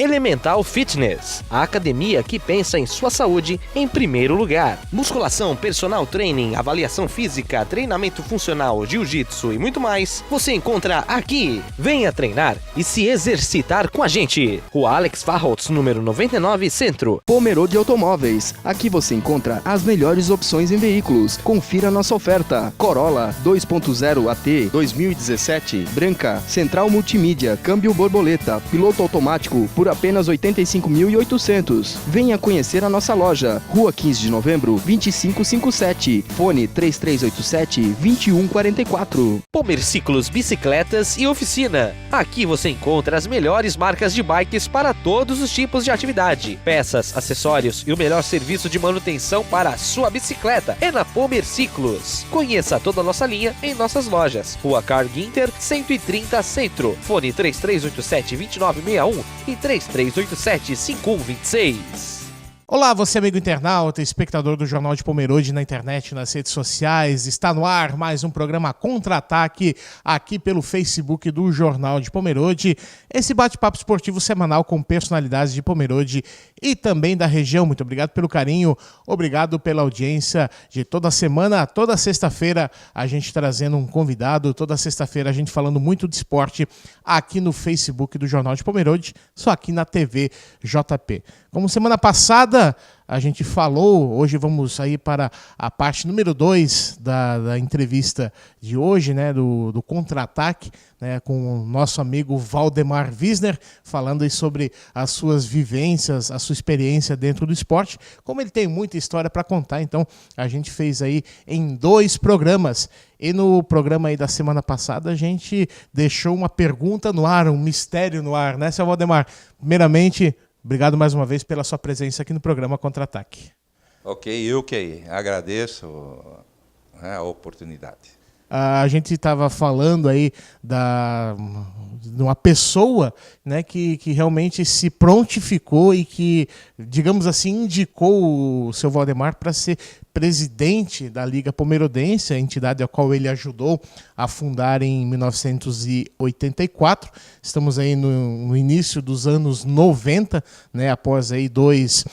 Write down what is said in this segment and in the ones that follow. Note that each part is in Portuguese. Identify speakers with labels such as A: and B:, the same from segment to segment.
A: Elemental Fitness, a academia que pensa em sua saúde em primeiro lugar. Musculação, personal training, avaliação física, treinamento funcional, jiu-jitsu e muito mais, você encontra aqui. Venha treinar e se exercitar com a gente. Rua Alex Farholtz, número 99, Centro.
B: Pomerode Automóveis, aqui você encontra as melhores opções em veículos. Confira nossa oferta. Corolla 2.0 AT 2017, branca, central multimídia, câmbio borboleta, piloto automático por apenas 85.800. Venha conhecer a nossa loja. Rua 15 de Novembro, 2557. Fone 3387-2144.
A: Pomerciclos Bicicletas e Oficina. Aqui você encontra as melhores marcas de bikes para todos os tipos de atividade. Peças, acessórios e o melhor serviço de manutenção para a sua bicicleta é na Pomerciclos. Conheça toda a nossa linha em nossas lojas. Rua Carl Ginter, 130 Centro. Fone 3387-2961 e 3387-5126.
C: Olá, você amigo internauta, espectador do Jornal de Pomerode na internet, nas redes sociais. Está no ar mais um programa Contra-Ataque aqui pelo Facebook do Jornal de Pomerode. Esse bate-papo esportivo semanal com personalidades de Pomerode e também da região. Muito obrigado pelo carinho, obrigado pela audiência de toda semana. Toda sexta-feira a gente trazendo um convidado, toda sexta-feira a gente falando muito de esporte aqui no Facebook do Jornal de Pomerode, só aqui na TV JP. Como semana passada a gente falou, hoje vamos aí para a parte número 2 da entrevista de hoje, né, do Contra-Ataque, né, com o nosso amigo Valdemar Wisner, falando aí sobre as suas vivências, a sua experiência dentro do esporte. Como ele tem muita história para contar, então a gente fez aí em 2 programas. E no programa aí da semana passada a gente deixou uma pergunta no ar, um mistério no ar, né, seu Valdemar? Primeiramente, obrigado mais uma vez pela sua presença aqui no programa Contra-Ataque.
D: Ok, eu que agradeço a oportunidade.
C: A gente estava falando aí de uma pessoa, né, que realmente se prontificou e que, digamos assim, indicou o seu Valdemar para ser presidente da Liga Pomerodense, a entidade a qual ele ajudou a fundar em 1984. Estamos aí no início dos anos 90, né, após aí dois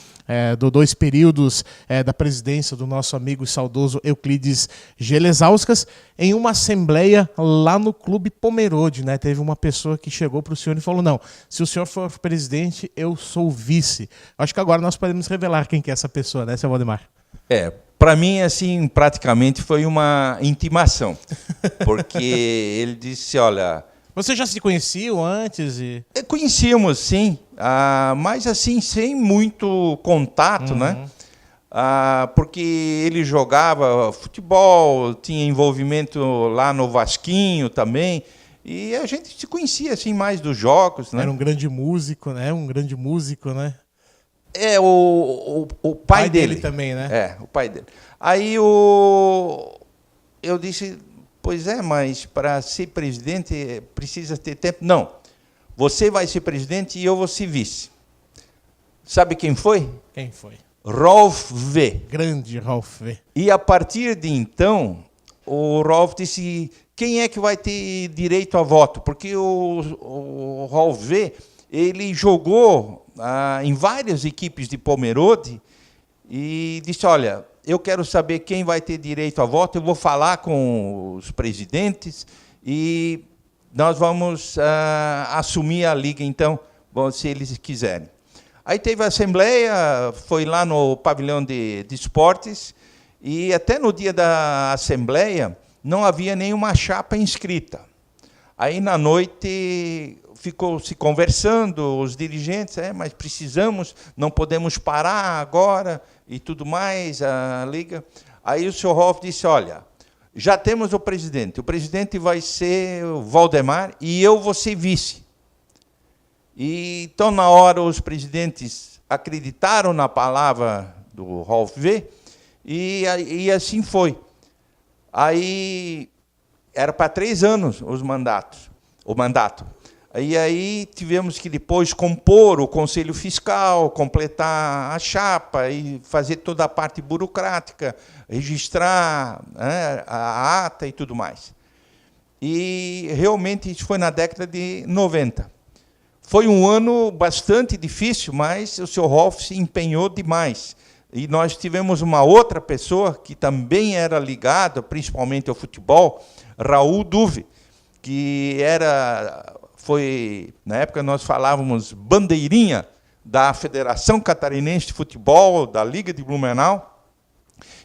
C: períodos da presidência do nosso amigo e saudoso Euclides Gelesauskas, em uma assembleia lá no Clube Pomerode, né? Teve uma pessoa que chegou para o senhor e falou: não, se o senhor for presidente, eu sou vice. Acho que agora nós podemos revelar quem que é essa pessoa, né, seu Valdemar?
D: Para mim, assim, praticamente foi uma intimação, porque ele disse, olha...
C: Você já se conheciam antes?
D: Conhecíamos, sim, mas assim, sem muito contato, né? Porque ele jogava futebol, tinha envolvimento lá no Vasquinho também, e a gente se conhecia assim mais dos jogos, né?
C: Era um grande músico, né?
D: O pai dele
C: também, né?
D: O pai dele. Aí eu disse, pois é, mas para ser presidente precisa ter tempo. Não, você vai ser presidente e eu vou ser vice. Sabe quem foi?
C: Quem foi?
D: Rolf V.
C: Grande Rolf V.
D: E a partir de então, o Rolf disse, quem é que vai ter direito a voto? Porque o Rolf V, ele jogou em várias equipes de Pomerode e disse, olha, eu quero saber quem vai ter direito a voto, eu vou falar com os presidentes e nós vamos assumir a liga, então, se eles quiserem. Aí teve a assembleia, foi lá no pavilhão de esportes, e até no dia da assembleia não havia nenhuma chapa inscrita. Aí, na noite, ficou se conversando, os dirigentes, mas precisamos, não podemos parar agora, e tudo mais, a liga. Aí o senhor Rolf disse, olha, já temos o presidente vai ser o Valdemar e eu vou ser vice. E, então, na hora, os presidentes acreditaram na palavra do Rolf V, e assim foi. Aí, era para 3 anos o mandato. E aí tivemos que depois compor o Conselho Fiscal, completar a chapa e fazer toda a parte burocrática, registrar, né, a ata e tudo mais. E realmente isso foi na década de 90. Foi um ano bastante difícil, mas o Sr. Rolf se empenhou demais. E nós tivemos uma outra pessoa que também era ligada, principalmente ao futebol, Raul Duve, que foi, na época nós falávamos bandeirinha da Federação Catarinense de Futebol, da Liga de Blumenau.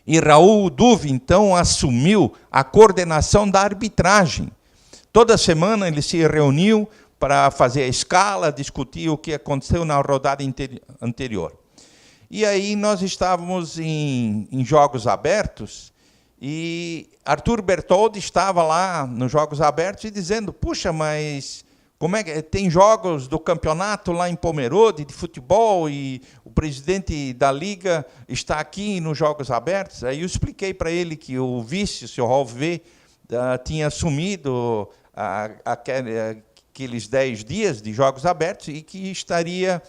D: E Raul Duve, então, assumiu a coordenação da arbitragem. Toda semana eles se reuniam para fazer a escala, discutir o que aconteceu na rodada anterior. E aí nós estávamos em Jogos Abertos e Arthur Bertoldi estava lá nos Jogos Abertos e dizendo, puxa, mas como é que tem jogos do campeonato lá em Pomerode de futebol e o presidente da liga está aqui nos Jogos Abertos? Aí eu expliquei para ele que o vice, o Sr. Rolf V, tinha assumido aqueles 10 dias de Jogos Abertos e que estaria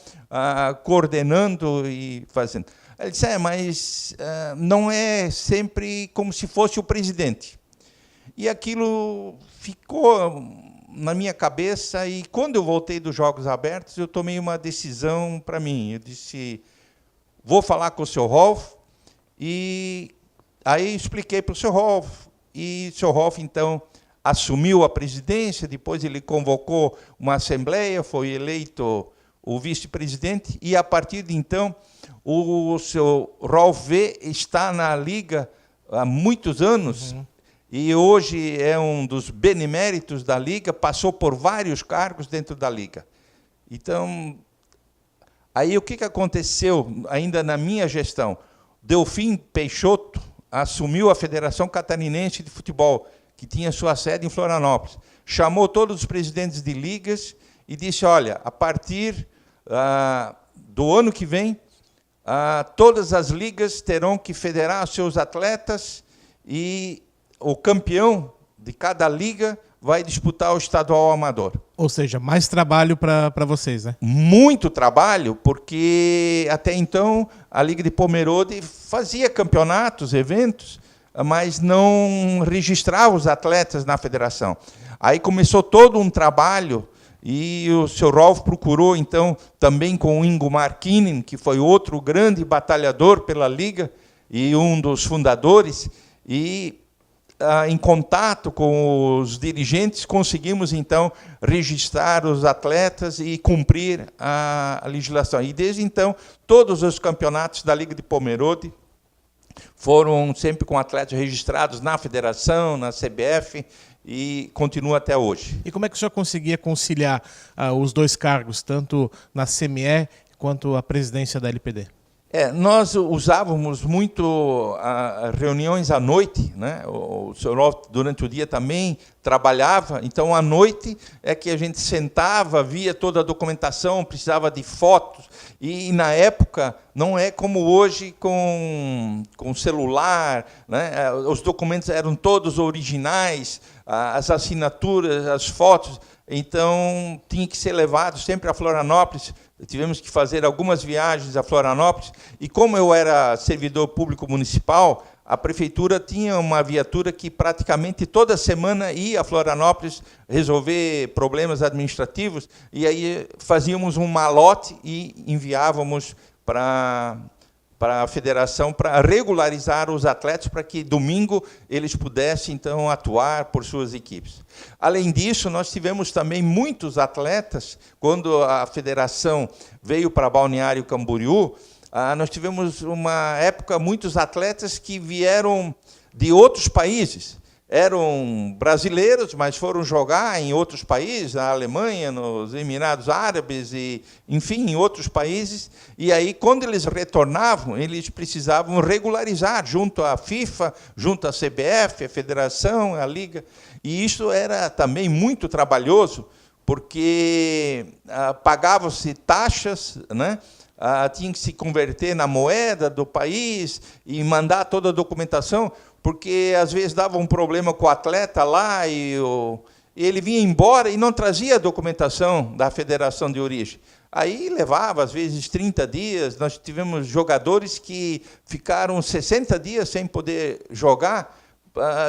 D: coordenando e fazendo. Ele disse, mas não é sempre como se fosse o presidente. E aquilo ficou na minha cabeça, e quando eu voltei dos Jogos Abertos, eu tomei uma decisão para mim. Eu disse, vou falar com o Sr. Rolf, e aí expliquei para o Sr. Rolf, e o Sr. Rolf, então, assumiu a presidência, depois ele convocou uma assembleia, foi eleito o vice-presidente, e, a partir de então, o Sr. Rolf V está na Liga há muitos anos, e hoje é um dos beneméritos da Liga, passou por vários cargos dentro da Liga. Então, aí o que aconteceu ainda na minha gestão? Delfim Peixoto assumiu a Federação Catarinense de Futebol, que tinha sua sede em Florianópolis. Chamou todos os presidentes de ligas e disse, olha, a partir do ano que vem, todas as ligas terão que federar seus atletas e o campeão de cada liga vai disputar o estadual amador.
C: Ou seja, mais trabalho para vocês, né?
D: Muito trabalho, porque até então a Liga de Pomerode fazia campeonatos, eventos, mas não registrava os atletas na federação. Aí começou todo um trabalho, e o Sr. Rolf procurou, então, também com o Ingo Markkinen, que foi outro grande batalhador pela Liga, e um dos fundadores, e, em contato com os dirigentes, conseguimos, então, registrar os atletas e cumprir a legislação. E, desde então, todos os campeonatos da Liga de Pomerode foram sempre com atletas registrados na federação, na CBF, e continua até hoje.
C: E como é que o senhor conseguia conciliar os dois cargos, tanto na CME quanto a presidência da LPD?
D: Nós usávamos muito reuniões à noite, né? O Sr. Rolf, durante o dia, também trabalhava, então, à noite é que a gente sentava, via toda a documentação, precisava de fotos, e, na época, não é como hoje com celular, né? Os documentos eram todos originais, as assinaturas, as fotos, então, tinha que ser levado sempre a Florianópolis. Tivemos que fazer algumas viagens a Florianópolis, e como eu era servidor público municipal, a prefeitura tinha uma viatura que praticamente toda semana ia a Florianópolis resolver problemas administrativos, e aí fazíamos um malote e enviávamos para a federação para regularizar os atletas, para que domingo eles pudessem, então, atuar por suas equipes. Além disso, nós tivemos também muitos atletas, quando a federação veio para Balneário Camboriú, nós tivemos uma época muitos atletas que vieram de outros países. Eram brasileiros, mas foram jogar em outros países, na Alemanha, nos Emirados Árabes, e, enfim, em outros países. E aí, quando eles retornavam, eles precisavam regularizar junto à FIFA, junto à CBF, a Federação, a Liga. E isso era também muito trabalhoso, porque pagavam-se taxas, né? Tinha que se converter na moeda do país e mandar toda a documentação, porque, às vezes, dava um problema com o atleta lá e ele vinha embora e não trazia a documentação da federação de origem. Aí levava, às vezes, 30 dias. Nós tivemos jogadores que ficaram 60 dias sem poder jogar,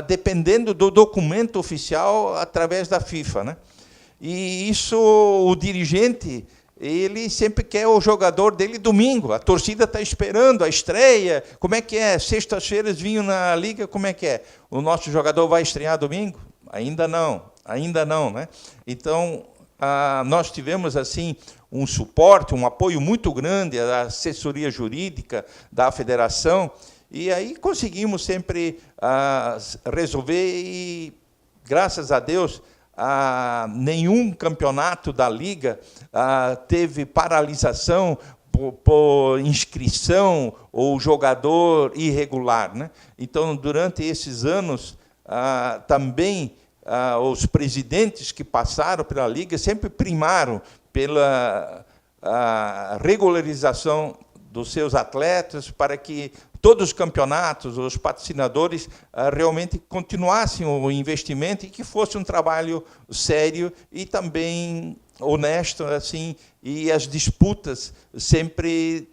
D: dependendo do documento oficial através da FIFA, né? E isso, o dirigente, ele sempre quer o jogador dele domingo. A torcida está esperando a estreia. Como é que é? Sextas-feiras vinham na Liga, como é que é? O nosso jogador vai estrear domingo? Ainda não, né? Então, nós tivemos assim um suporte, um apoio muito grande da assessoria jurídica da federação, e aí conseguimos sempre resolver, e graças a Deus, nenhum campeonato da Liga teve paralisação por inscrição ou jogador irregular, né? Então, durante esses anos, também os presidentes que passaram pela Liga sempre primaram pela regularização dos seus atletas, para que todos os campeonatos, os patrocinadores, realmente continuassem o investimento e que fosse um trabalho sério e também honesto, assim, e as disputas sempre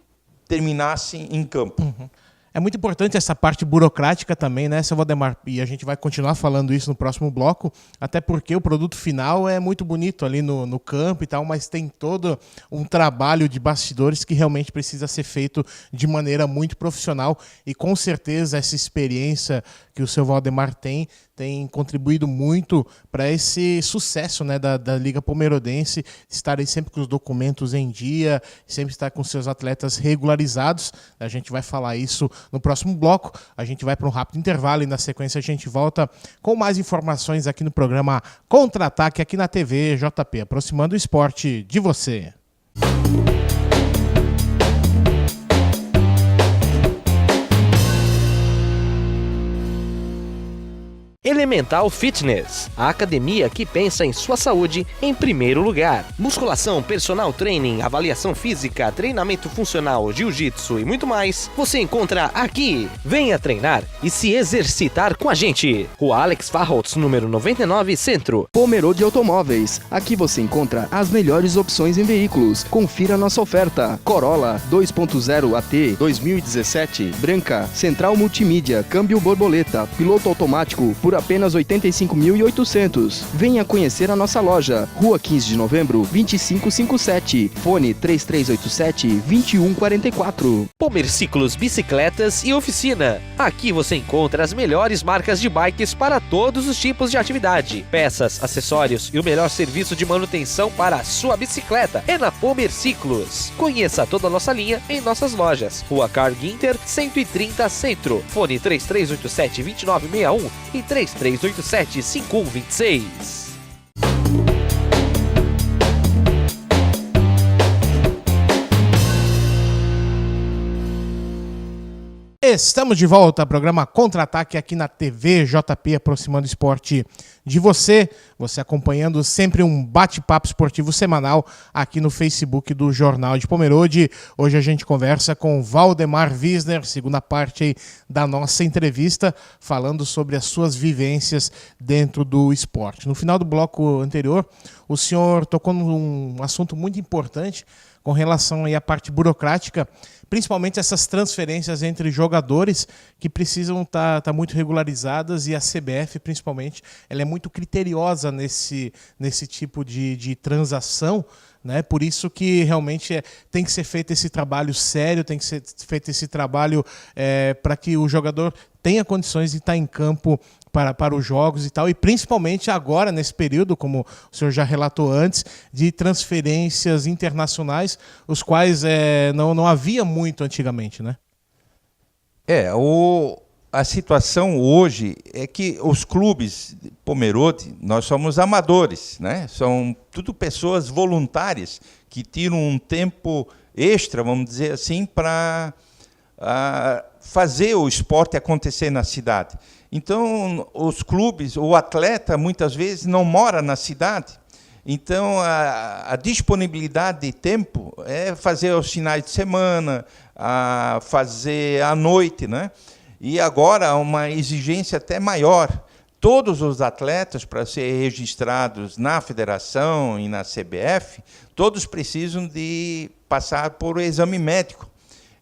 D: terminassem em campo.
C: Uhum. É muito importante essa parte burocrática também, né, seu Valdemar? E a gente vai continuar falando isso no próximo bloco, até porque o produto final é muito bonito ali no campo e tal, mas tem todo um trabalho de bastidores que realmente precisa ser feito de maneira muito profissional, e com certeza essa experiência que o seu Valdemar tem contribuído muito para esse sucesso, né, da Liga Pomerodense, estarem sempre com os documentos em dia, sempre estar com seus atletas regularizados. A gente vai falar isso no próximo bloco. A gente vai para um rápido intervalo e na sequência a gente volta com mais informações aqui no programa Contra-Ataque, aqui na TV JP, aproximando o esporte de você.
A: Elemental Fitness, a academia que pensa em sua saúde em primeiro lugar. Musculação, personal training, avaliação física, treinamento funcional, jiu-jitsu e muito mais, você encontra aqui. Venha treinar e se exercitar com a gente. Rua Alex Farholtz, número 99, Centro.
B: Pomerode Automóveis, aqui você encontra as melhores opções em veículos. Confira nossa oferta. Corolla 2.0 AT 2017, branca, central multimídia, câmbio borboleta, piloto automático por apenas R$ 85.800. Venha conhecer a nossa loja. Rua 15 de Novembro, 2557. Fone 3387-2144.
A: Pomerciclos, bicicletas e oficina. Aqui você encontra as melhores marcas de bikes para todos os tipos de atividade. Peças, acessórios e o melhor serviço de manutenção para a sua bicicleta é na Pomerciclos. Conheça toda a nossa linha em nossas lojas. Rua Carl Ginter, 130 Centro. Fone 3387-2961 e 3387-5126.
C: Estamos de volta ao programa Contra-Ataque aqui na TV JP, aproximando o esporte de você. Você acompanhando sempre um bate-papo esportivo semanal aqui no Facebook do Jornal de Pomerode. Hoje a gente conversa com Valdemar Wisner, segunda parte aí da nossa entrevista, falando sobre as suas vivências dentro do esporte. No final do bloco anterior, o senhor tocou num assunto muito importante com relação aí à parte burocrática, principalmente essas transferências entre jogadores que precisam estar muito regularizadas, e a CBF, principalmente, ela é muito criteriosa nesse tipo de transação, né? Por isso que realmente tem que ser feito esse trabalho sério, tem que ser feito esse trabalho para que o jogador tenha condições de estar em campo para os jogos e tal, e principalmente agora, nesse período, como o senhor já relatou antes, de transferências internacionais, os quais não havia muito antigamente, né?
D: A situação hoje é que os clubes de Pomerode, nós somos amadores, né? São tudo pessoas voluntárias que tiram um tempo extra, vamos dizer assim, para fazer o esporte acontecer na cidade. Então, os clubes, o atleta, muitas vezes, não mora na cidade. Então, a disponibilidade de tempo é fazer os finais de semana, fazer à noite, né? E agora, uma exigência até maior. Todos os atletas, para serem registrados na federação e na CBF, todos precisam de passar por um exame médico.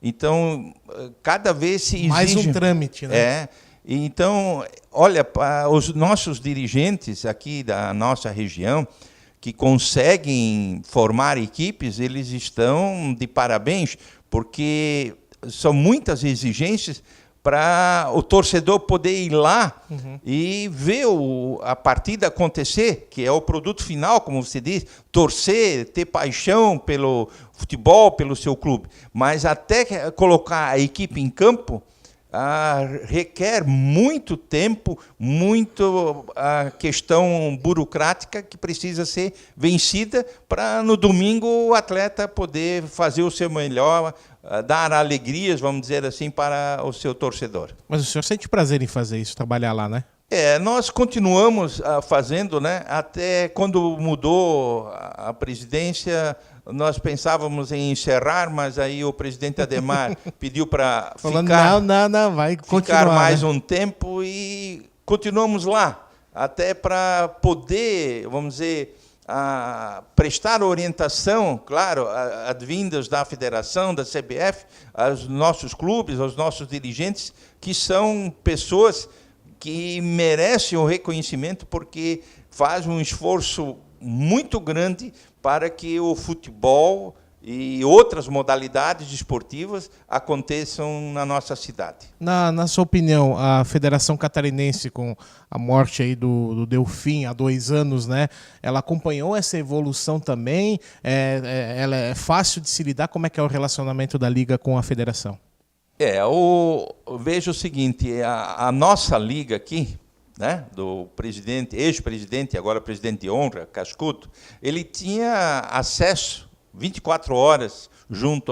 D: Então, cada vez se exige...
C: Mais um trâmite, né?
D: Então, olha, os nossos dirigentes aqui da nossa região que conseguem formar equipes, eles estão de parabéns, porque são muitas exigências para o torcedor poder ir lá e ver a partida acontecer, que é o produto final, como você diz, torcer, ter paixão pelo futebol, pelo seu clube. Mas até colocar a equipe em campo, requer muito tempo, muito a questão burocrática que precisa ser vencida para, no domingo, o atleta poder fazer o seu melhor, dar alegrias, vamos dizer assim, para o seu torcedor.
C: Mas o senhor sente prazer em fazer isso, trabalhar lá, né?
D: Nós continuamos fazendo, né? Até quando mudou a presidência, nós pensávamos em encerrar, mas aí o presidente Ademar pediu para ficar mais um tempo e continuamos lá, até para poder, vamos dizer, prestar orientação, claro, advindas da federação, da CBF, aos nossos clubes, aos nossos dirigentes, que são pessoas que merecem o reconhecimento porque fazem um esforço muito grande para que o futebol e outras modalidades esportivas aconteçam na nossa cidade.
C: Na sua opinião, a Federação Catarinense, com a morte aí do Delfim há 2 anos, né, ela acompanhou essa evolução também? Ela é fácil de se lidar? Como é que é o relacionamento da Liga com a Federação?
D: Eu vejo o seguinte, a nossa Liga aqui, né, do ex-presidente, agora presidente de honra, Cascudo, ele tinha acesso 24 horas junto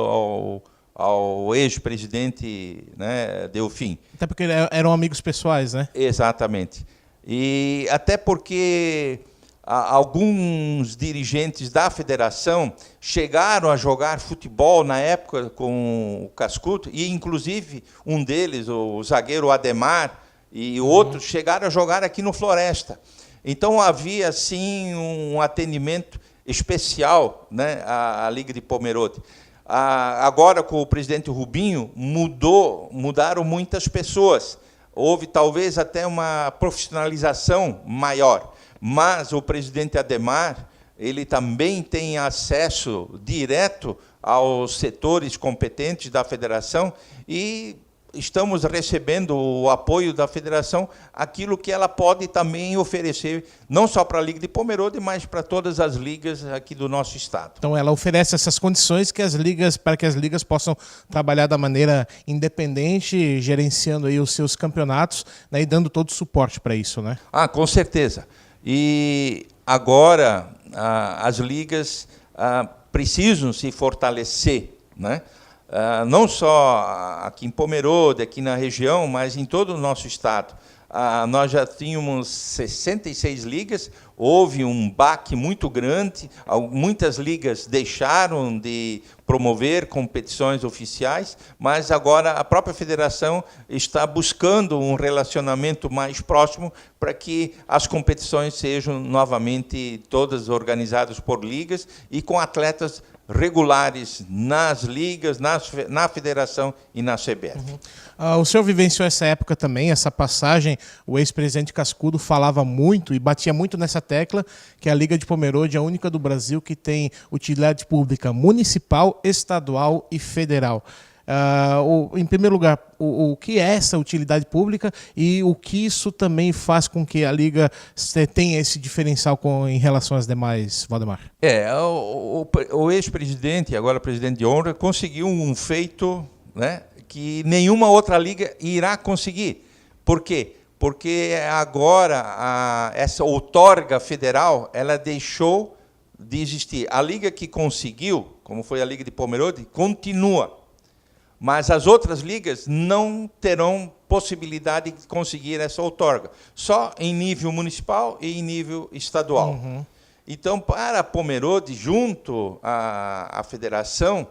D: ao ex-presidente, né, Delfim.
C: Até porque eram amigos pessoais, né?
D: Exatamente. E até porque alguns dirigentes da federação chegaram a jogar futebol na época com o Cascudo, e inclusive um deles, o zagueiro Ademar, e outros chegaram a jogar aqui no Floresta. Então havia assim um atendimento especial, né, à Liga de Pomerode. Agora, com o presidente Rubinho, mudaram muitas pessoas. Houve talvez até uma profissionalização maior. Mas o presidente Ademar, ele também tem acesso direto aos setores competentes da federação e estamos recebendo o apoio da federação, aquilo que ela pode também oferecer, não só para a Liga de Pomerode, mas para todas as ligas aqui do nosso estado.
C: Então ela oferece essas condições para que as ligas possam trabalhar da maneira independente, gerenciando aí os seus campeonatos, né, e dando todo o suporte para isso, né?
D: Com certeza. E agora as ligas precisam se fortalecer, né? Não só aqui em Pomerode, aqui na região, mas em todo o nosso estado. Nós já tínhamos 66 ligas, houve um baque muito grande, muitas ligas deixaram de promover competições oficiais, mas agora a própria federação está buscando um relacionamento mais próximo para que as competições sejam novamente todas organizadas por ligas e com atletas regulares nas ligas, na federação e na CBF.
C: O senhor vivenciou essa época também, essa passagem. O ex-presidente Cascudo falava muito e batia muito nessa tecla que a Liga de Pomerode é a única do Brasil que tem utilidade pública municipal, estadual e federal. Em primeiro lugar, o que é essa utilidade pública e o que isso também faz com que a Liga tenha esse diferencial em relação às demais, Valdemar?
D: O ex-presidente, agora presidente de honra, conseguiu um feito, né, que nenhuma outra liga irá conseguir. Por quê? Porque agora essa outorga federal ela deixou de existir. A liga que conseguiu, como foi a Liga de Pomerode, continua. Mas as outras ligas não terão possibilidade de conseguir essa outorga, só em nível municipal e em nível estadual. Então, para a Pomerode, junto à federação,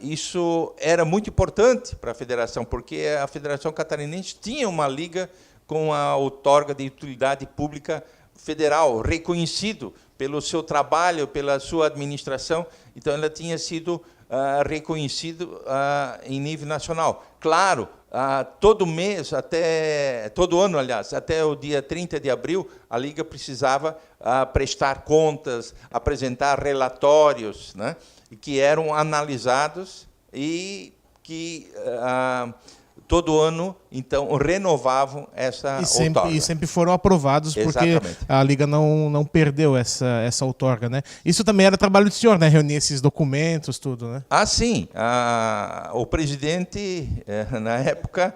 D: isso era muito importante para a federação, porque a Federação Catarinense tinha uma liga com a outorga de utilidade pública federal, reconhecido pelo seu trabalho, pela sua administração, então ela tinha sido reconhecido em nível nacional. Claro, todo mês, todo ano, aliás, até o dia 30 de abril, a Liga precisava prestar contas, apresentar relatórios, né, que eram analisados e que todo ano, então, renovavam essa outorga.
C: E sempre foram aprovados, porque a Liga não perdeu essa outorga, né? Isso também era trabalho do senhor, né? Reunir esses documentos, tudo, né?
D: Sim. O presidente, na época,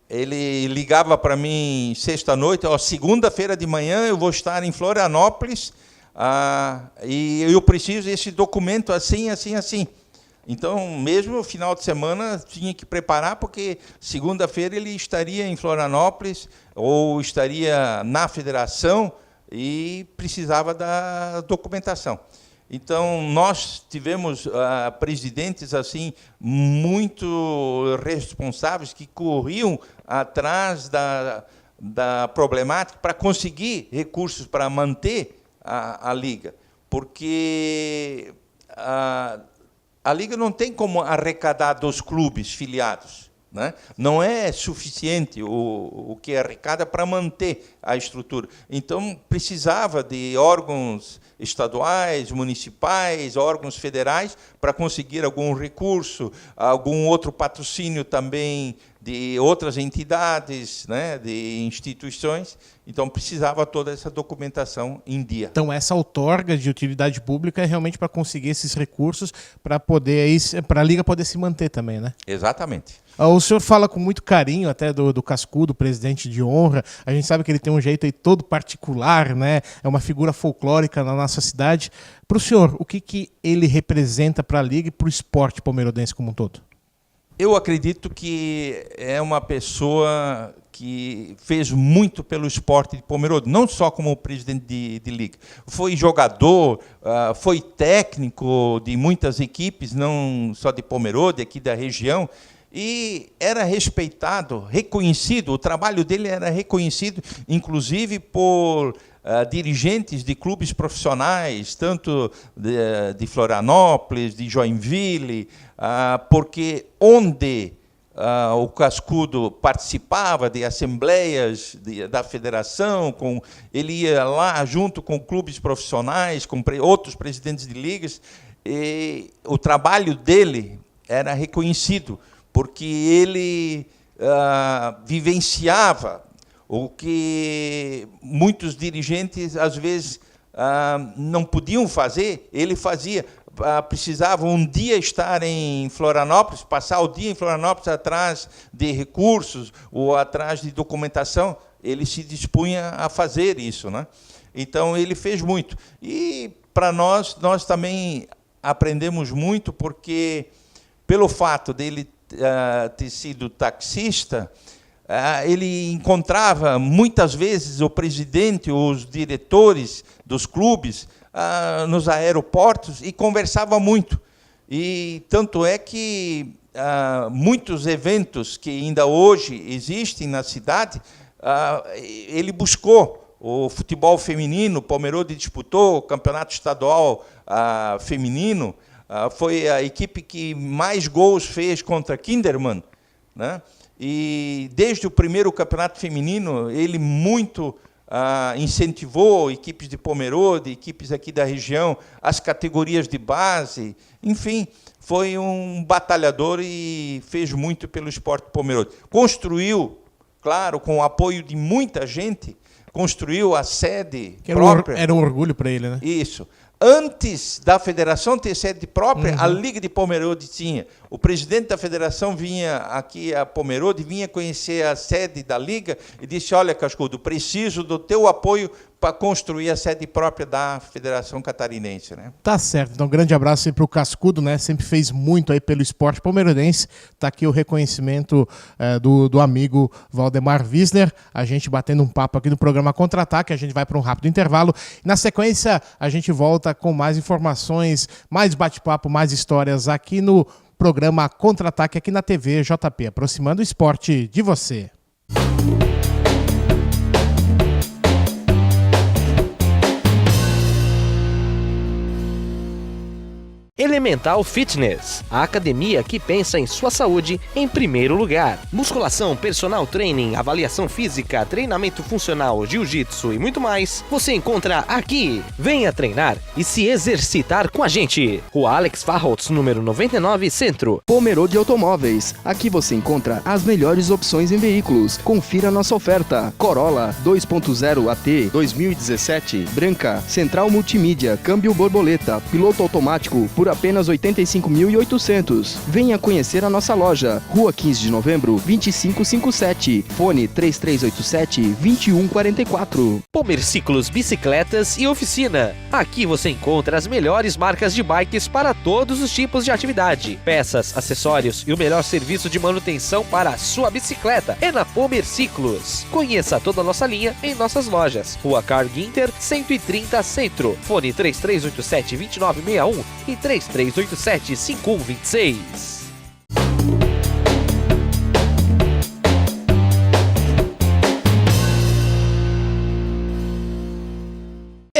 D: ele ligava para mim sexta-noite, segunda-feira de manhã eu vou estar em Florianópolis e eu preciso desse documento assim, assim, assim. Então, mesmo no final de semana, tinha que preparar, porque segunda-feira ele estaria em Florianópolis ou estaria na federação e precisava da documentação. Então, nós tivemos presidentes assim muito responsáveis, que corriam atrás da problemática para conseguir recursos para manter a Liga, porque a Liga não tem como arrecadar dos clubes filiados, né? Não é suficiente o que arrecada para manter a estrutura. Então, precisava de órgãos estaduais, municipais, órgãos federais, para conseguir algum recurso, algum outro patrocínio também de outras entidades, né, de instituições. Então, precisava toda essa documentação em dia.
C: Então, essa outorga de utilidade pública é realmente para conseguir esses recursos para a Liga poder se manter também, né?
D: Exatamente.
C: O senhor fala com muito carinho até do Cascudo, presidente de honra. A gente sabe que ele tem um jeito aí todo particular, né? É uma figura folclórica na nossa cidade. Para o senhor, o que ele representa para a Liga e para o esporte palmeirense como um todo?
D: Eu acredito que é uma pessoa que fez muito pelo esporte de Pomerode, não só como presidente de liga. Foi jogador, foi técnico de muitas equipes, não só de Pomerode, aqui da região, e era respeitado, reconhecido, o trabalho dele era reconhecido, inclusive por dirigentes de clubes profissionais, tanto de Florianópolis, de Joinville, porque onde o Cascudo participava de assembleias da federação, ele ia lá junto com clubes profissionais, com outros presidentes de ligas, e o trabalho dele era reconhecido, porque ele vivenciava o que muitos dirigentes, às vezes, não podiam fazer, ele fazia. Precisava um dia estar em Florianópolis, passar o dia em Florianópolis atrás de recursos ou atrás de documentação, ele se dispunha a fazer isso, né? Então, ele fez muito. E, para nós também aprendemos muito, porque, pelo fato dele ter sido taxista, ele encontrava, muitas vezes, o presidente ou os diretores dos clubes nos aeroportos e conversava muito. E tanto é que muitos eventos que ainda hoje existem na cidade, ele buscou. O futebol feminino, o Pomerode disputou o campeonato estadual feminino, foi a equipe que mais gols fez contra Kinderman, né? E desde o primeiro campeonato feminino, ele muito incentivou equipes de Pomerode, equipes aqui da região, as categorias de base, enfim, foi um batalhador e fez muito pelo esporte Pomerode. Construiu, claro, com o apoio de muita gente, construiu a sede própria.
C: Era um orgulho para ele, né?
D: Isso. Antes da federação ter sede própria, a Liga de Pomerode tinha. O presidente da federação vinha aqui a Pomerode, vinha conhecer a sede da Liga e disse: olha, Cascudo, preciso do teu apoio para construir a sede própria da Federação Catarinense, né?
C: Tá certo. Então, um grande abraço aí para o Cascudo, né? Sempre fez muito aí pelo esporte palmeirense. Tá aqui o reconhecimento do amigo Valdemar Wisner. A gente batendo um papo aqui no programa Contra-Ataque. A gente vai para um rápido intervalo. Na sequência, a gente volta com mais informações, mais bate-papo, mais histórias aqui no programa Contra-Ataque, aqui na TV JP, aproximando o esporte de você.
A: Elemental Fitness, a academia que pensa em sua saúde em primeiro lugar. Musculação, personal training, avaliação física, treinamento funcional, jiu-jitsu e muito mais, você encontra aqui. Venha treinar e se exercitar com a gente. Rua Alex Farholtz, número 99, Centro.
B: Pomerode Automóveis. Aqui você encontra as melhores opções em veículos. Confira nossa oferta. Corolla 2.0 AT 2017, branca, central multimídia, câmbio borboleta, piloto automático por apenas R$ 85.800. Venha conhecer a nossa loja. Rua 15 de Novembro, 2557. Fone 3387-2144.
A: Pomerciclos, bicicletas e oficina. Aqui você encontra as melhores marcas de bikes para todos os tipos de atividade. Peças, acessórios e o melhor serviço de manutenção para a sua bicicleta é na Pomerciclos. Conheça toda a nossa linha em nossas lojas. Rua Carl Ginter, 130 Centro. Fone 3387-2961 e 3387-5126.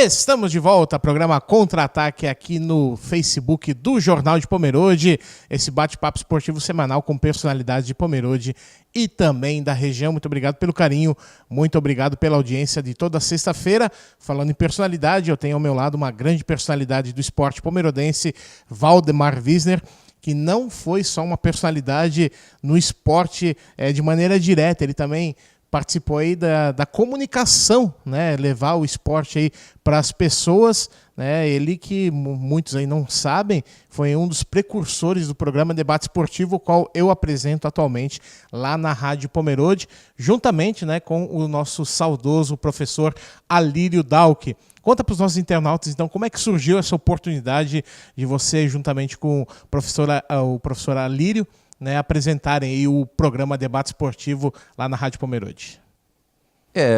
C: Estamos de volta, programa Contra-Ataque aqui no Facebook do Jornal de Pomerode, esse bate-papo esportivo semanal com personalidades de Pomerode e também da região. Muito obrigado pelo carinho, muito obrigado pela audiência de toda sexta-feira. Falando em personalidade, eu tenho ao meu lado uma grande personalidade do esporte pomerodense, Valdemar Wisner, que não foi só uma personalidade no esporte de maneira direta, ele também participou aí da comunicação, né? Levar o esporte aí para as pessoas, né? Ele que muitos aí não sabem, foi um dos precursores do programa Debate Esportivo, o qual eu apresento atualmente lá na Rádio Pomerode, juntamente, né, com o nosso saudoso professor Alírio Dalck. Conta para os nossos internautas, então, como é que surgiu essa oportunidade de você, juntamente com o professor Alírio, né, apresentarem aí o programa Debate Esportivo lá na Rádio Pomerode.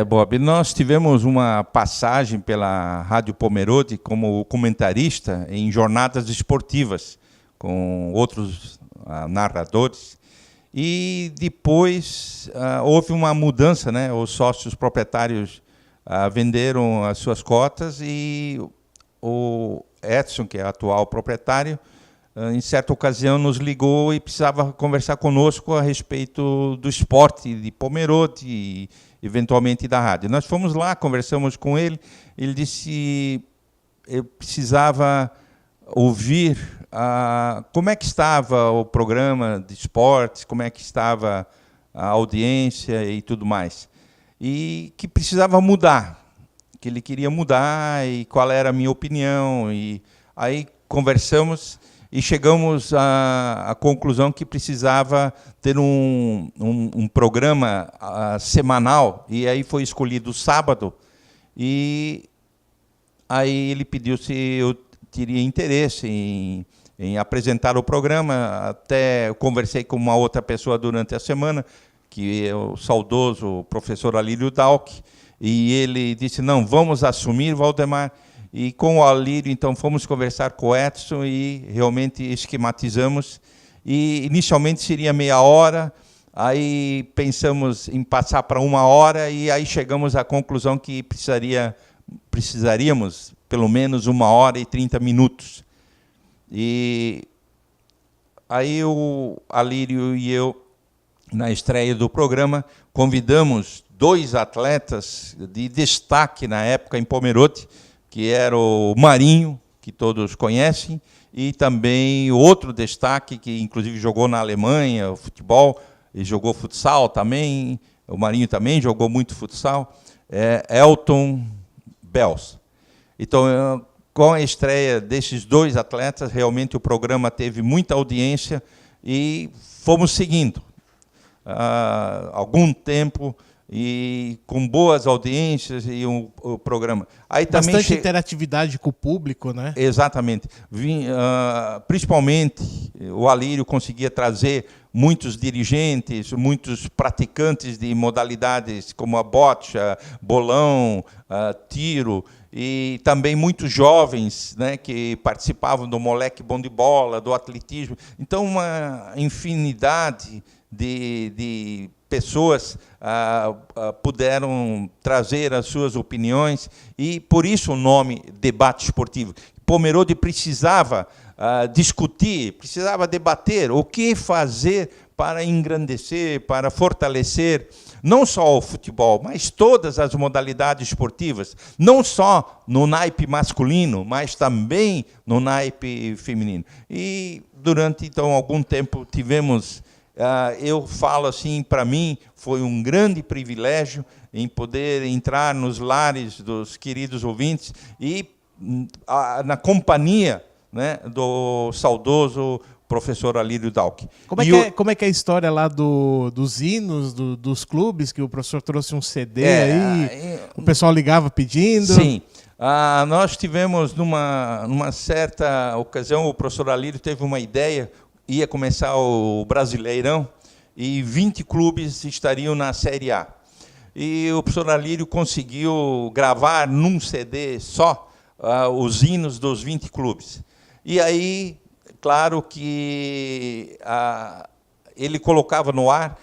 D: Bob, nós tivemos uma passagem pela Rádio Pomerode como comentarista em jornadas esportivas, com outros narradores, e depois houve uma mudança, né? Os sócios proprietários venderam as suas cotas e o Edson, que é o atual proprietário, em certa ocasião nos ligou e precisava conversar conosco a respeito do esporte de Pomerode e eventualmente da rádio. Nós fomos lá, conversamos com ele, ele disse que eu precisava ouvir como é que estava o programa de esportes, como é que estava a audiência e tudo mais. E que precisava mudar, que ele queria mudar e qual era a minha opinião. E aí conversamos e chegamos à conclusão que precisava ter um programa semanal, e aí foi escolhido o sábado, e aí ele pediu se eu teria interesse em apresentar o programa. Até eu conversei com uma outra pessoa durante a semana, que é o saudoso professor Alírio Dalck, e ele disse, não, vamos assumir, Valdemar. E com o Alírio, então, fomos conversar com o Edson e realmente esquematizamos. E inicialmente seria meia hora, aí pensamos em passar para 1 hora, e aí chegamos à conclusão que precisaríamos pelo menos 1 hora e 30 minutos. E aí o Alírio e eu, na estreia do programa, convidamos 2 atletas de destaque na época em Pomerode, que era o Marinho, que todos conhecem, e também outro destaque, que inclusive jogou na Alemanha, o futebol, e jogou futsal também, o Marinho também jogou muito futsal, Elton Bels. Então, com a estreia desses 2 atletas, realmente o programa teve muita audiência e fomos seguindo algum tempo, e com boas audiências e o programa. Aí também
C: bastante interatividade com o público, né?
D: Exatamente. Principalmente, o Alírio conseguia trazer muitos dirigentes, muitos praticantes de modalidades como a bocha, bolão, tiro, e também muitos jovens, né, que participavam do moleque bom de bola, do atletismo. Então, uma infinidade de pessoas puderam trazer as suas opiniões, e por isso o nome Debate Esportivo. Pomerode precisava discutir, precisava debater o que fazer para engrandecer, para fortalecer não só o futebol, mas todas as modalidades esportivas, não só no naipe masculino, mas também no naipe feminino. E durante então algum tempo tivemos, eu falo assim, para mim foi um grande privilégio em poder entrar nos lares dos queridos ouvintes e na companhia, né, do saudoso professor Alírio Dalck.
C: Como é que é a história lá dos hinos, dos clubes, que o professor trouxe um CD aí, o pessoal ligava pedindo?
D: Sim. Nós tivemos, numa certa ocasião, o professor Alírio teve uma ideia, ia começar o Brasileirão, e 20 clubes estariam na Série A. E o professor Alírio conseguiu gravar num CD só os hinos dos 20 clubes. E aí, claro que ele colocava no ar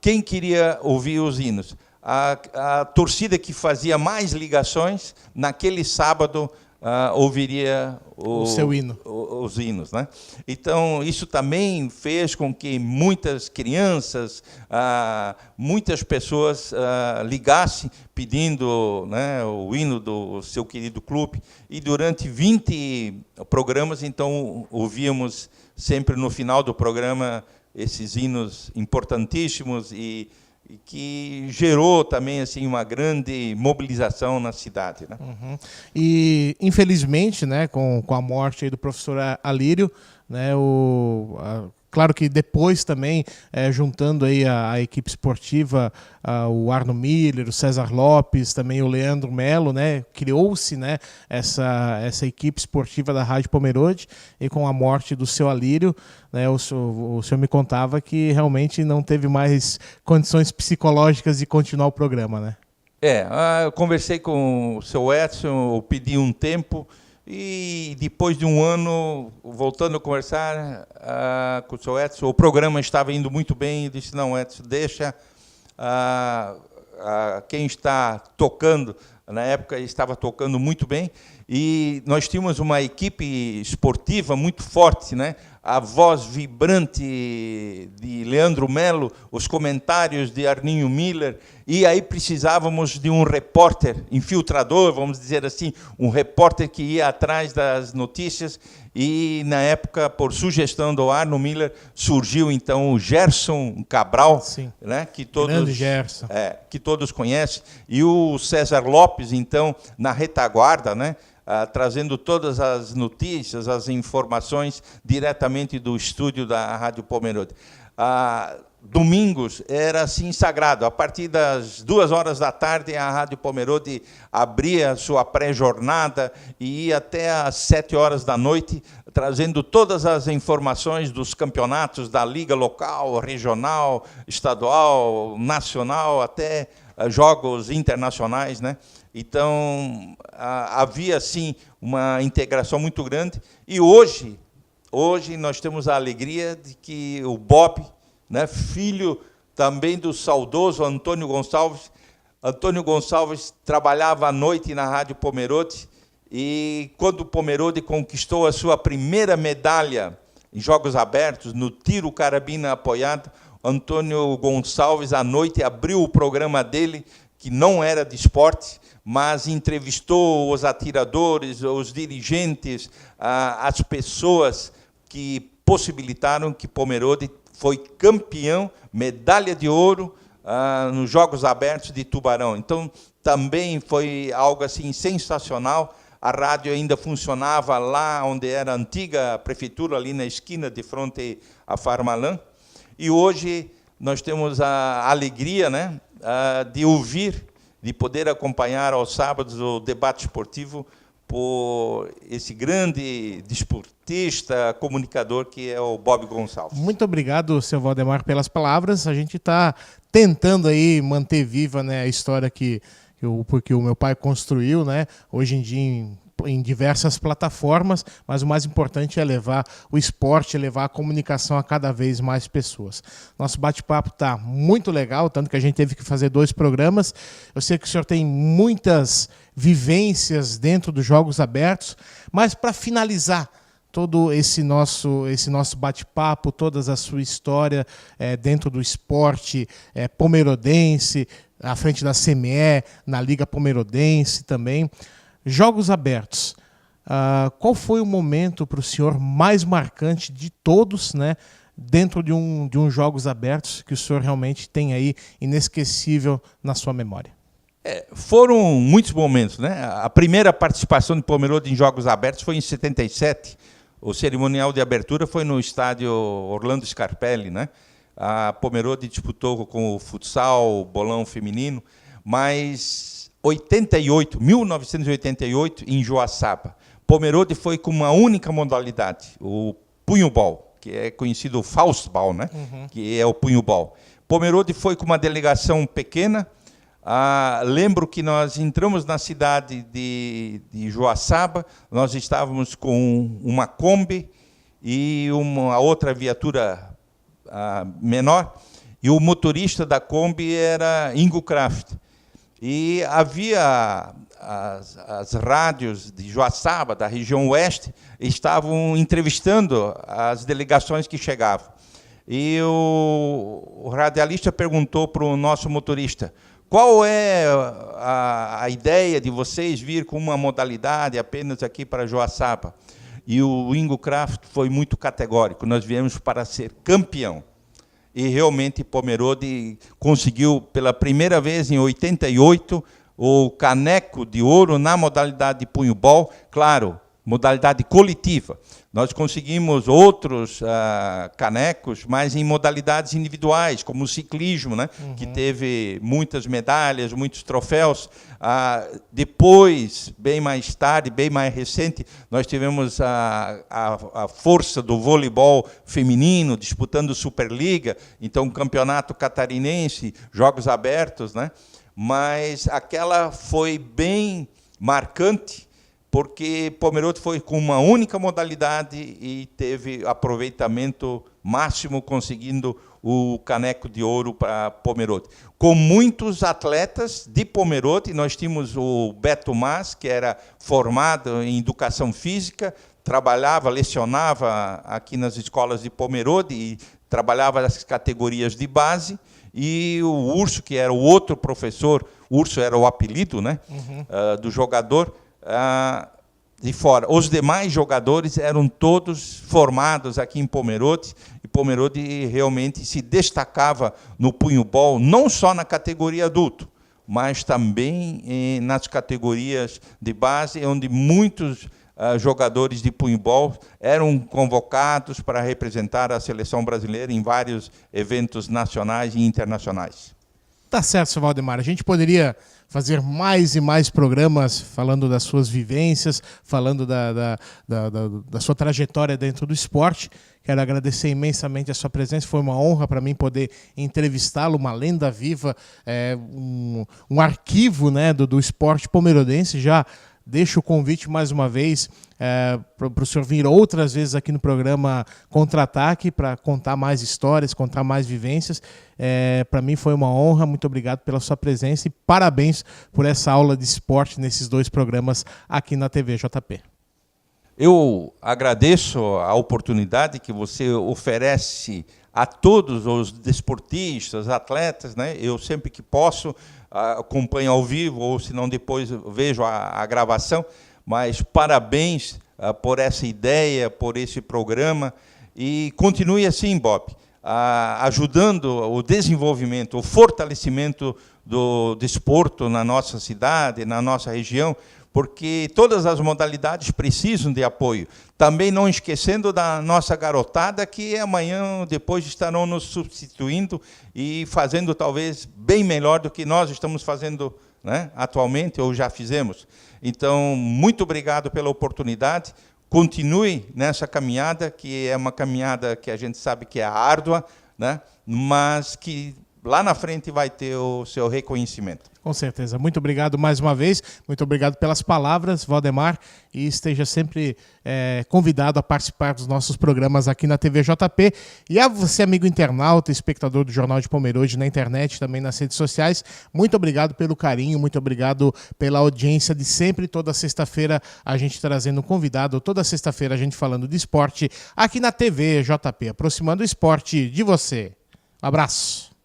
D: quem queria ouvir os hinos. A torcida que fazia mais ligações, naquele sábado, ouviria
C: o seu hino.
D: Os hinos, né? Então, isso também fez com que muitas crianças, muitas pessoas ligassem pedindo, né, o hino do seu querido clube. E durante 20 programas, então, ouvíamos sempre no final do programa esses hinos importantíssimos e que gerou também assim uma grande mobilização na cidade, né?
C: Uhum. E infelizmente, né, com a morte aí do professor Alírio, né, claro que depois também, juntando aí a equipe esportiva, o Arno Miller, o César Lopes, também o Leandro Melo, né, criou-se, né, essa equipe esportiva da Rádio Pomerode, e com a morte do seu Alírio, né, o senhor me contava que realmente não teve mais condições psicológicas de continuar o programa, né?
D: Eu conversei com o seu Edson, eu pedi um tempo, e depois de um ano, voltando a conversar com o seu Edson, o programa estava indo muito bem, e disse, não, Edson, deixa quem está tocando, na época estava tocando muito bem, e nós tínhamos uma equipe esportiva muito forte, né? A voz vibrante de Leandro Melo, os comentários de Arninho Miller, e aí precisávamos de um repórter infiltrador, vamos dizer assim, um repórter que ia atrás das notícias, e na época, por sugestão do Arno Miller, surgiu então o Gerson Cabral, né, que todos conhecem, e o César Lopes, então, na retaguarda, né, trazendo todas as notícias, as informações diretamente do estúdio da Rádio Pomerode. Domingos era assim sagrado. A partir das 2h da tarde, a Rádio Pomerode abria sua pré-jornada e ia até às 7h da noite, trazendo todas as informações dos campeonatos da liga local, regional, estadual, nacional, até jogos internacionais, né? Então, havia, assim, uma integração muito grande. E hoje nós temos a alegria de que o Bob, né, filho também do saudoso Antônio Gonçalves trabalhava à noite na Rádio Pomerode, e quando o Pomerode conquistou a sua primeira medalha em Jogos Abertos, no tiro carabina apoiado, Antônio Gonçalves, à noite, abriu o programa dele, que não era de esporte, mas entrevistou os atiradores, os dirigentes, as pessoas que possibilitaram que Pomerode foi campeão, medalha de ouro, nos Jogos Abertos de Tubarão. Então, também foi algo assim sensacional. A rádio ainda funcionava lá onde era a antiga prefeitura, ali na esquina, de frente à Farmalã. E hoje nós temos a alegria, né, de ouvir, de poder acompanhar aos sábados o debate esportivo por esse grande desportista, comunicador que é o Bob Gonçalves.
C: Muito obrigado, seu Valdemar, pelas palavras. A gente está tentando aí manter viva, né, a história porque o meu pai construiu, né, hoje em dia em diversas plataformas, mas o mais importante é levar o esporte, levar a comunicação a cada vez mais pessoas. Nosso bate-papo está muito legal, tanto que a gente teve que fazer 2 programas. Eu sei que o senhor tem muitas vivências dentro dos Jogos Abertos, mas para finalizar, todo esse nosso bate-papo, toda a sua história dentro do esporte pomerodense, à frente da CME, na Liga Pomerodense também. Jogos abertos. Qual foi o momento para o senhor mais marcante de todos, né, dentro de um Jogos Abertos que o senhor realmente tem aí inesquecível na sua memória?
D: Foram muitos momentos, né? A primeira participação de Pomerode em Jogos Abertos foi em 77. O cerimonial de abertura foi no estádio Orlando Scarpelli, né? A Pomerode disputou com o futsal, o bolão feminino, mas 1988, em Joaçaba, Pomerode foi com uma única modalidade, o punho-ball, que é conhecido o Faustball, né? Que é o punho-ball. Pomerode foi com uma delegação pequena. Lembro que nós entramos na cidade de Joaçaba, nós estávamos com uma Kombi e uma outra viatura menor, e o motorista da Kombi era Ingo Kraft. E havia as rádios de Joaçaba, da região oeste, estavam entrevistando as delegações que chegavam. E o radialista perguntou para o nosso motorista: qual é a ideia de vocês vir com uma modalidade apenas aqui para Joaçaba? E o Ingo Kraft foi muito categórico: nós viemos para ser campeão. E realmente Pomerode conseguiu, pela primeira vez em 88, o caneco de ouro na modalidade de punho-ball, claro, modalidade coletiva. Nós conseguimos outros canecos, mas em modalidades individuais, como o ciclismo, né? Que teve muitas medalhas, muitos troféus. Depois, bem mais tarde, bem mais recente, nós tivemos a força do voleibol feminino, disputando Superliga, então campeonato catarinense, Jogos Abertos, né? Mas aquela foi bem marcante, porque Pomerode foi com uma única modalidade e teve aproveitamento máximo, conseguindo o caneco de ouro para Pomerode. Com muitos atletas de Pomerode, nós tínhamos o Beto Mas, que era formado em Educação Física, trabalhava, lecionava aqui nas escolas de Pomerode e trabalhava nas categorias de base, e o Urso, que era o outro professor, Urso era o apelido, né, do jogador, de fora. Os demais jogadores eram todos formados aqui em Pomerode, e Pomerode realmente se destacava no punho-ball, não só na categoria adulto, mas também nas categorias de base, onde muitos jogadores de punho-ball eram convocados para representar a seleção brasileira em vários eventos nacionais e internacionais.
C: Tá certo, seu Valdemar. A gente poderia fazer mais e mais programas falando das suas vivências, falando da sua trajetória dentro do esporte. Quero agradecer imensamente a sua presença. Foi uma honra para mim poder entrevistá-lo, uma lenda viva, um arquivo, né, do esporte pomerodense. Já deixo o convite mais uma vez para o senhor vir outras vezes aqui no programa Contra-Ataque para contar mais histórias, contar mais vivências. Para mim foi uma honra, muito obrigado pela sua presença e parabéns por essa aula de esporte nesses 2 programas aqui na TV JP.
D: Eu agradeço a oportunidade que você oferece a todos os desportistas, atletas, né? Eu sempre que posso acompanho ao vivo, ou se não depois vejo a gravação, mas parabéns por essa ideia, por esse programa, e continue assim, Bob, ajudando o desenvolvimento, o fortalecimento do desporto na nossa cidade, na nossa região, porque todas as modalidades precisam de apoio. Também não esquecendo da nossa garotada, que amanhã, depois, estarão nos substituindo e fazendo, talvez, bem melhor do que nós estamos fazendo, né, atualmente, ou já fizemos. Então, muito obrigado pela oportunidade. Continue nessa caminhada, que é uma caminhada que a gente sabe que é árdua, né, mas que lá na frente vai ter o seu reconhecimento.
C: Com certeza. Muito obrigado mais uma vez. Muito obrigado pelas palavras, Valdemar. E esteja sempre convidado a participar dos nossos programas aqui na TV JP. E a você, amigo internauta, espectador do Jornal de Pomerode na internet, também nas redes sociais, muito obrigado pelo carinho, muito obrigado pela audiência de sempre. Toda sexta-feira a gente trazendo um convidado, toda sexta-feira a gente falando de esporte aqui na TV JP, aproximando o esporte de você. Abraço.